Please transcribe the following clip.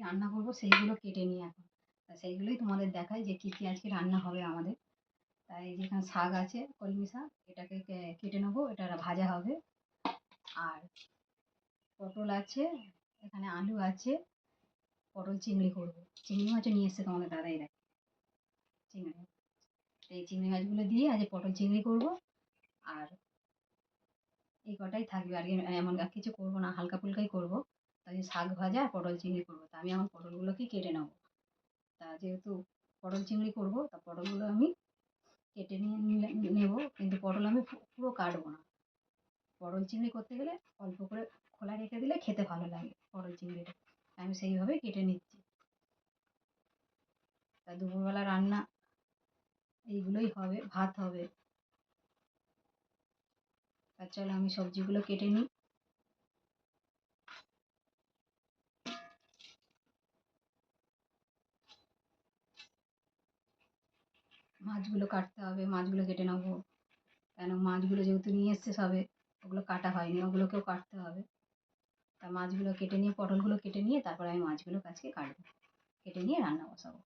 রান্না করব সেইগুলো কেটে নিই এখন। তা সেইগুলোই তোমাদের দেখাই যে কী কী আজকে রান্না হবে আমাদের। তাই যেখানে শাক আছে কলমি শাক, এটাকে কেটে নেবো, এটা ভাজা হবে। আর পটল আছে, এখানে আলু আছে, পটল চিংড়ি করবো। চিংড়ি মাছও নিয়ে এসছে তোমাদের দাদাই রাখে চিংড়ি মাছ। এই চিংড়ি মাছগুলো দিয়ে আজ পটল চিংড়ি করব। আর এই কটাই থাকবে, আর এমন আর কিছু করবো না, হালকা ফুলকাই করবো। তাই শাক ভাজা আর পটল চিংড়ি করবো। তা আমি এখন পটলগুলোকেই কেটে নেবো। তা যেহেতু পটল চিংড়ি করবো, তা পটলগুলো আমি কেটে নিয়ে নেবো, কিন্তু পটল আমি পুরো কাটবো না। পটল চিংড়ি করতে গেলে অল্প করে খোলা রেখে দিলে খেতে ভালো লাগে পটল চিংড়িটা। আমি সেইভাবেই কেটে নিচ্ছি। তা দুপুরবেলা রান্না এইগুলোই হবে, ভাত হবে। তা চলো আমি সবজিগুলো কেটে নিই। মাছগুলো কাটতে হবে, মাছগুলো কেটে নেবো। কেন মাছগুলো যেহেতু নিয়ে এসছে সবে, ওগুলো কাটা হয়নি, ওগুলোকেও কাটতে হবে। তা মাছগুলো কেটে নিয়ে, পটলগুলো কেটে নিয়ে তারপর আমি মাছগুলো আজকে কাটবো, কেটে নিয়ে রান্না বসাবো।